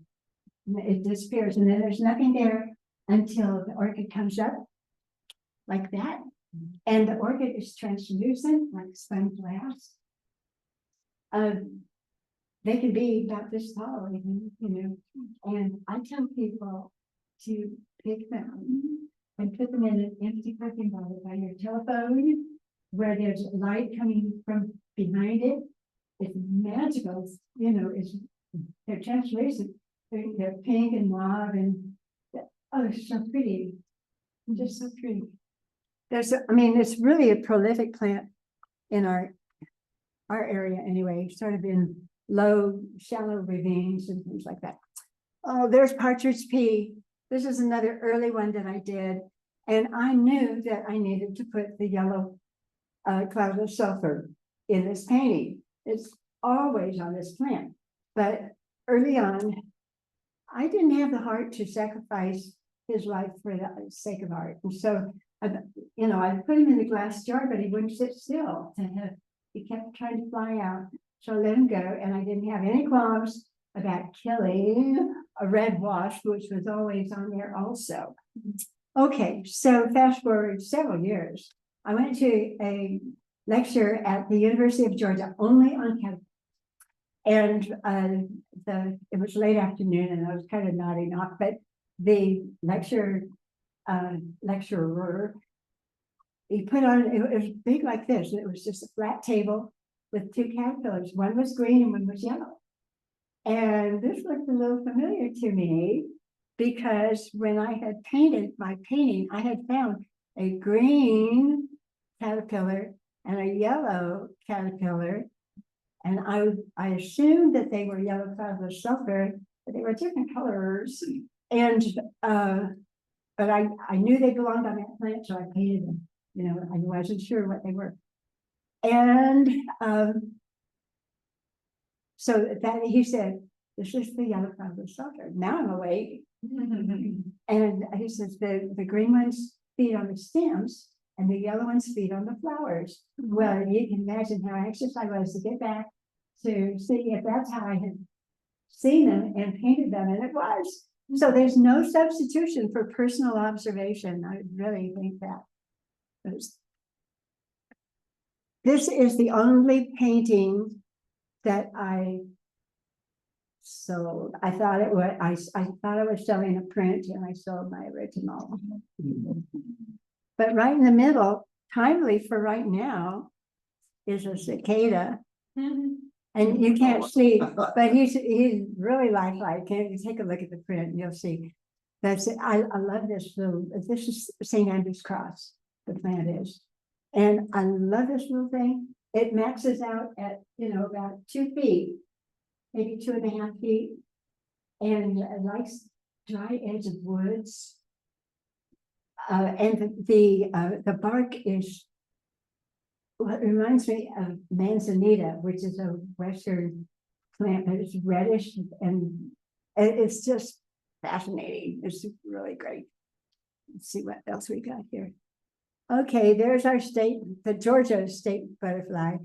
Speaker 2: It disappears, and then there's nothing there until the orchid comes up like that. And the orchid is translucent like spun glass. They can be about this tall, even, you know. And I tell people to pick them and put them in an empty cooking bottle by your telephone, where there's light coming from behind it. It's magical, you know. They're translucent. They're pink and mauve, and oh, it's so pretty. Just so pretty. I mean, it's really a prolific plant in our area anyway, sort of in low, shallow ravines and things like that. Oh, there's partridge pea. This is another early one that I did. And I knew that I needed to put the yellow cloud of sulfur in this painting. It's always on this plant. But early on, I didn't have the heart to sacrifice his life for the sake of art. And so, you know, I put him in the glass jar, but he wouldn't sit still. He kept trying to fly out. So I let him go, and I didn't have any qualms about killing a red wasp, which was always on there also. Okay, so fast forward several years. I went to a lecture at the University of Georgia only on caterpillars. And it was late afternoon, and I was kind of nodding off, but the lecturer, he put on, it was big like this, and it was just a flat table with two caterpillars. One was green and one was yellow. And this looked a little familiar to me, because when I had painted my painting, I had found a green caterpillar and a yellow caterpillar. And I assumed that they were yellow clouds of sulfur, but they were different colors. And but I knew they belonged on that plant, so I painted them. You know, I wasn't sure what they were. And so that he said, "This is the yellow cloud of sulfur." Now I'm awake. And he says the green ones feed on the stems, and the yellow ones feed on the flowers. Well, you can imagine how anxious I was to get back to see if that's how I had seen them and painted them, and it was. So there's no substitution for personal observation. I really think that. This is the only painting that I sold. I thought it was, I thought I was selling a print, and I sold my original. But right in the middle, timely for right now, is a cicada. And you can't see, but he's really lifelike. You take a look at the print and you'll see. That's it. I love this little, this is St. Andrew's cross, the plant is. And I love this little thing. It maxes out at, you know, about 2 feet, maybe 2.5 feet. And it likes dry edge of woods. And the bark is, well, it reminds me of manzanita, which is a Western plant, but it's reddish, and it's just fascinating. It's really great. Let's see what else we got here. Okay, there's our state, the Georgia state butterfly,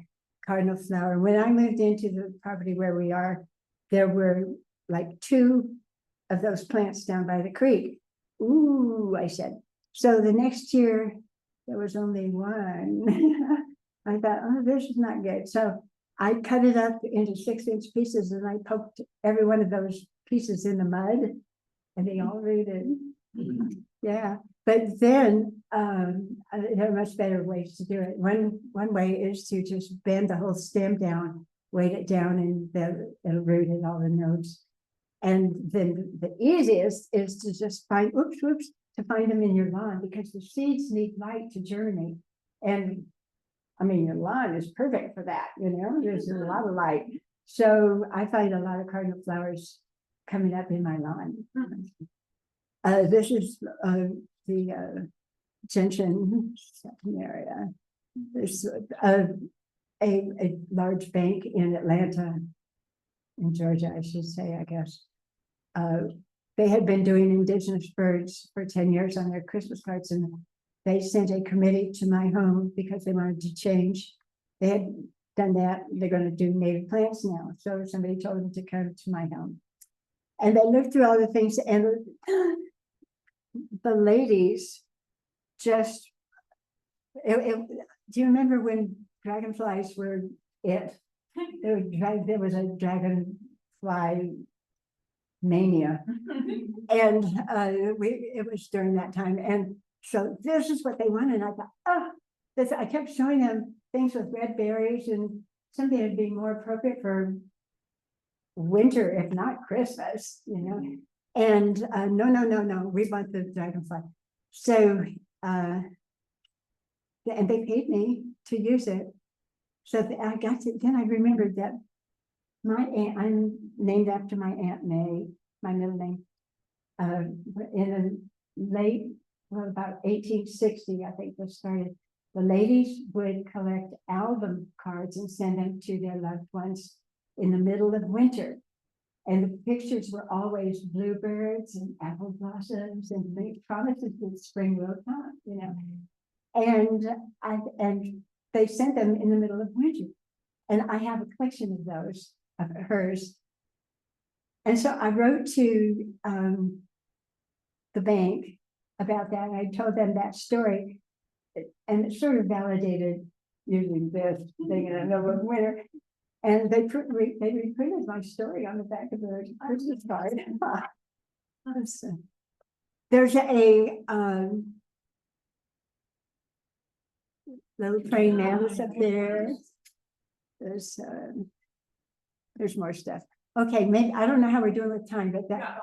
Speaker 2: cardinal flower. When I moved into the property where we are, there were like 2 of those plants down by the creek. Ooh, I said. So the next year, there was only 1. I thought, oh, this is not good. So I cut it up into 6-inch pieces and I poked every one of those pieces in the mud and they all rooted. Yeah, but then there are much better ways to do it. One way is to just bend the whole stem down, weight it down, and then it'll root at all the nodes. And then the easiest is to just find, to find them in your lawn, because the seeds need light to germinate. And I mean, your lawn is perfect for that, there's a lot of light. So I find a lot of cardinal flowers coming up in my lawn. This is the gentian area. There's a large bank in Atlanta, in Georgia, I should say, I guess. They had been doing indigenous birds for 10 years on their Christmas cards, and they sent a committee to my home because they wanted to change. They had done that. They're going to do native plants now. So somebody told them to come to my home. And they looked through all the things, and the ladies just, do you remember when dragonflies were it? There was a dragonfly mania. And it was during that time. And so this is what they wanted. And I thought, I kept showing them things with red berries and something that'd be more appropriate for winter, if not Christmas, And no, we want the dragonfly. So, and they paid me to use it. So I got to, then I remembered that my aunt, I'm named after my Aunt May, my middle name. In about 1860, I think this started. The ladies would collect album cards and send them to their loved ones in the middle of winter. And the pictures were always bluebirds and apple blossoms and big promises that spring will come, And they sent them in the middle of winter. And I have a collection of those, of hers. And so I wrote to the bank about that. And I told them that story. And it sort of validated using this thing in the middle of winter. And they reprinted my story on the back of the Christmas card. There's a little praying mantis up there. There's more stuff. Okay, maybe I don't know how we're doing with time, but that.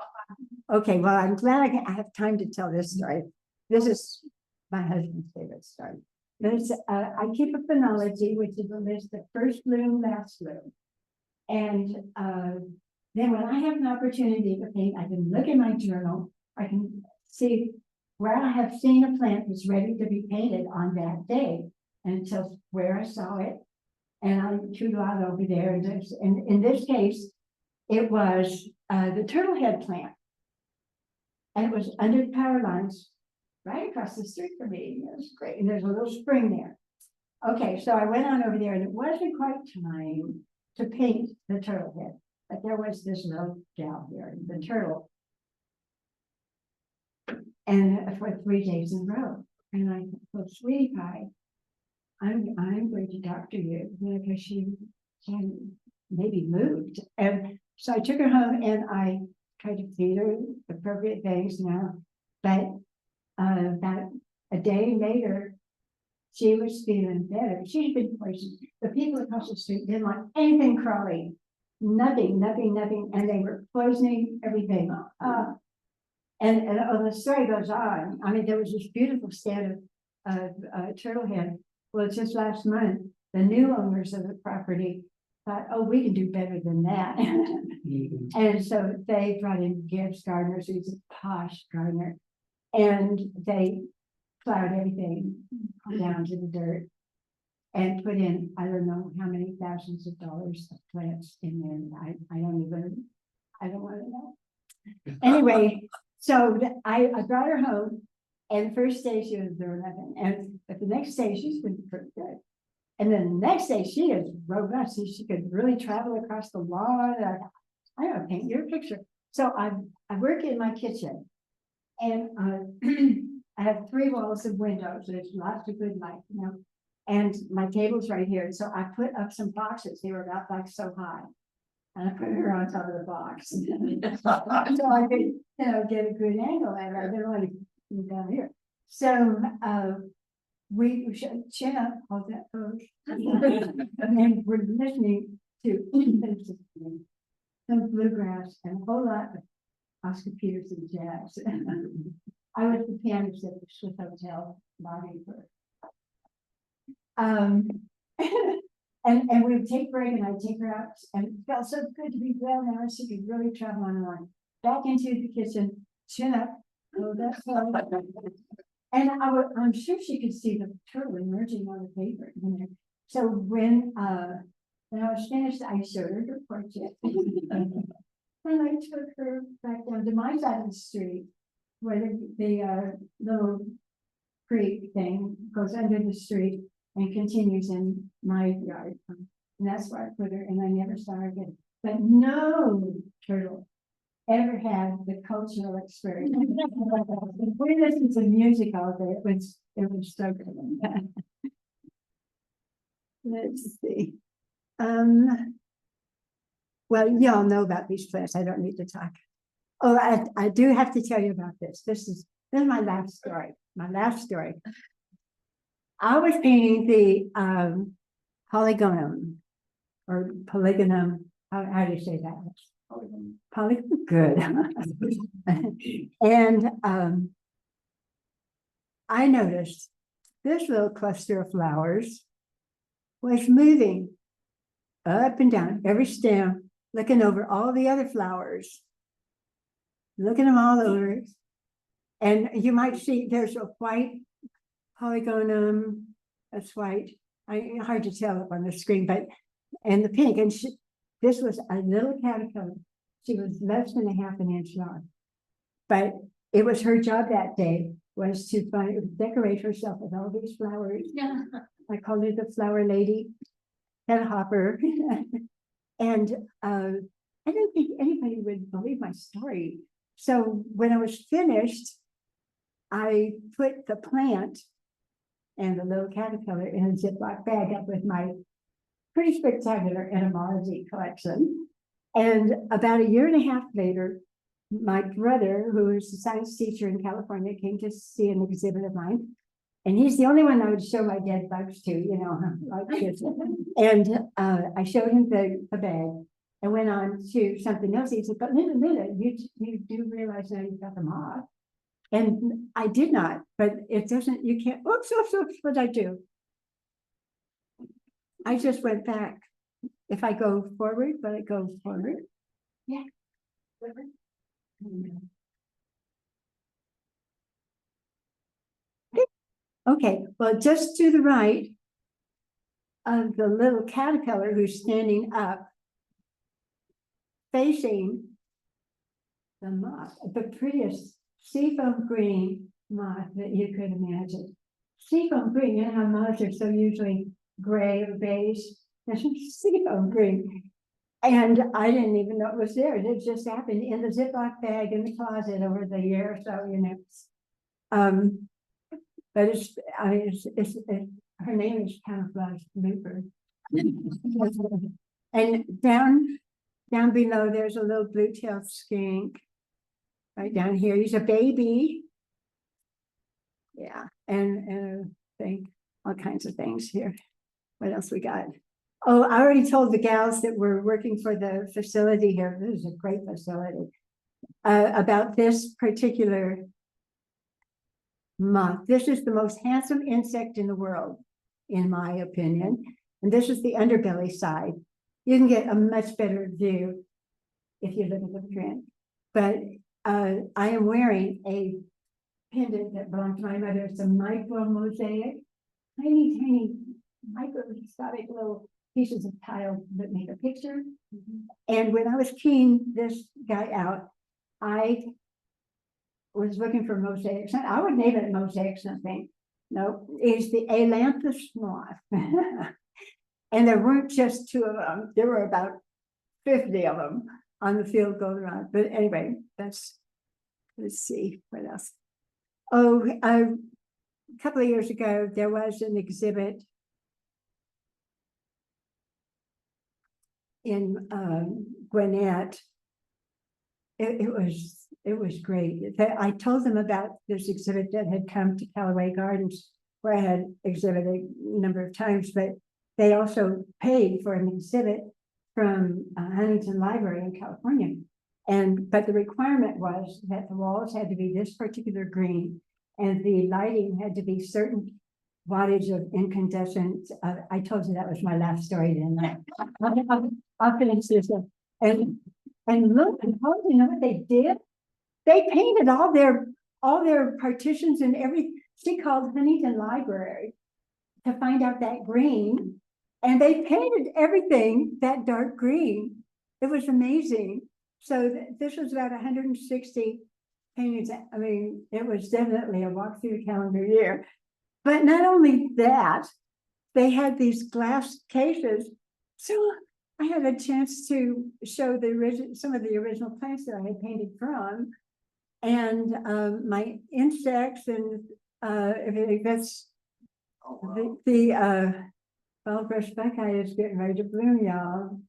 Speaker 2: Okay, well, I'm glad I have time to tell this story. This is my husband's favorite story. There's, I keep a phenology, which is a list of first bloom, last bloom. And then when I have an opportunity to paint, I can look in my journal. I can see where I have seen a plant that's ready to be painted on that day, and tell where I saw it. And I doodle out over there. And in this case, it was the turtlehead plant. And it was under the power lines right across the street from me. It was great. And there's a little spring there. Okay, so I went on over there, and it wasn't quite time to paint the turtle head. But there was this little gal here, the turtle. And for 3 days in a row. And I thought, sweetie pie, I'm going to doctor you, because she maybe moved. And so I took her home and I tried to feed her appropriate things now. But about a day later, she was feeling better. She'd been places. The people across the street didn't like anything crawling. Nothing. And they were poisoning everything. And the story goes on. I mean, there was this beautiful stand of turtlehead. Well, just last month, the new owners of the property thought, oh, we can do better than that. And so they brought in Gibbs gardeners, who's a posh gardener, and they plowed everything down to the dirt and put in, I don't know how many thousands of dollars of plants in there. I don't want to know. Anyway, so I brought her home And the first day she was doing nothing, but the next day she's been pretty good. And then the next day she is robust, she could really travel across the lawn. I don't know, paint your picture. So I work in my kitchen, and I have 3 walls of windows. There's lots of good light, you know. And my table's right here. So I put up some boxes. They were about like so high. And I put her on top of the box. So I could, you know, get a good angle at her. I didn't want to be down here. So we should chin up, hold that pose. And then we're listening to some bluegrass and a whole lot of Oscar Peterson jazz. I was the pianist at the Swiss Hotel lobby for. And we would take break and I'd take her out, and it felt so good to be well now. She could really travel on and on. Back into the kitchen, chin up. Oh, that's so. And I'm sure she could see the turtle emerging on the paper. You know? So when I was finished, I showed her her portrait. And I took her back down to my side of the street, where the little creek thing goes under the street and continues in my yard. And that's where I put her, and I never saw her again. But no turtle ever had the cultural experience. We listened to music all day. It was so good. Let's see. Well, y'all know about these plants. I don't need to talk. Oh, I do have to tell you about this. This is my last story. My last story. I was painting the polygonum or polygonum. How do you say that? Polygonum. Good. And I noticed this little cluster of flowers was moving up and down every stem, looking over all the other flowers, looking them all over. And you might see there's a white polygonum, that's white. Hard to tell up on the screen, but and the pink. And this was a little caterpillar. She was less than a half an inch long, but it was her job that day was to decorate herself with all these flowers. Yeah. I called her the flower lady, head hopper. And I don't think anybody would believe my story. So when I was finished, I put the plant and the little caterpillar in a Ziploc bag up with my pretty spectacular entomology collection. And about 1.5 years later, my brother, who is a science teacher in California, came to see an exhibit of mine. And he's the only one I would show my dead bugs to, you know, like this. And I showed him the bag and went on to something else. He said, but Linda, you do realize now you've got them off. And I did not, but it doesn't, you can't, oops, what I do? I just went back. If I go forward, but it goes forward. Yeah. Okay, well, just to the right of the little caterpillar who's standing up, facing the moth, the prettiest seafoam green moth that you could imagine. Seafoam green, you know how moths are so usually gray or beige. Seafoam green. And I didn't even know it was there. It just happened in the Ziploc bag in the closet over the year or so, you know. But her name is Camouflage Looper. And down below, there's a little blue-tailed skink. Right down here, he's a baby. Yeah, and I think all kinds of things here. What else we got? Oh, I already told the gals that were working for the facility here. This is a great facility. About this particular moth. This is the most handsome insect in the world, in my opinion. And this is the underbelly side. You can get a much better view if you look at the print. But I am wearing a pendant that belonged to my mother. It's a micro mosaic, tiny, microscopic little pieces of tile that make a picture. And when I was keying this guy out, I was looking for mosaics, and I would name it mosaic something. No, it's the ailanthus moth. And there weren't just 2 of them, there were about 50 of them on the field goldenrod. But anyway, let's see, what else? Oh, a couple of years ago, there was an exhibit in Gwinnett. It was great. I told them about this exhibit that had come to Callaway Gardens, where I had exhibited a number of times, but they also paid for an exhibit from Huntington Library in California. But the requirement was that the walls had to be this particular green, and the lighting had to be certain wattage of incandescent. I told you that was my last story, didn't I? I'll finish this up. And look, and you know what they did? They painted all their partitions and everything. She called Huntington Library to find out that green, and they painted everything that dark green. It was amazing. So this was about 160 paintings. I mean, it was definitely a walk through the calendar year. But not only that, they had these glass cases. So I had a chance to show some of the original plants that I had painted from, and my insects and everything. That's the Bellbrush buckeye is getting ready to bloom, y'all.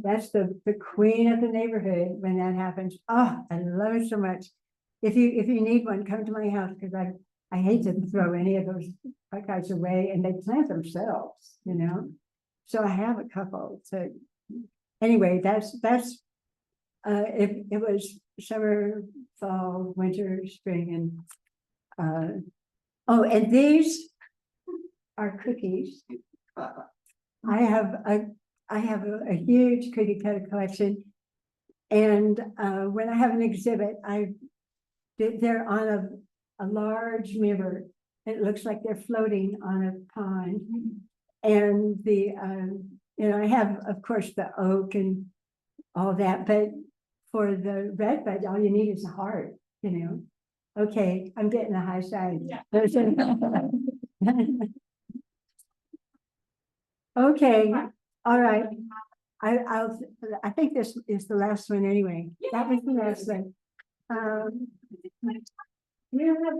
Speaker 2: That's the queen of the neighborhood when that happens. Oh, I love it so much. If you need one, come to my house, because I hate to throw any of those buckeyes away, and they plant themselves, you know. So I have a couple. So anyway, that's it was summer, fall, winter, spring, and oh, and these are cookies. I have a huge cookie cutter collection, and when I have an exhibit, they're on a large mirror. It looks like they're floating on a pond, and I have, of course, the oak and all that, but for the red bud, all you need is a heart, you know. Okay, I'm getting a high side. Yeah. Okay, all right. I think this is the last one anyway. That was the last one. You have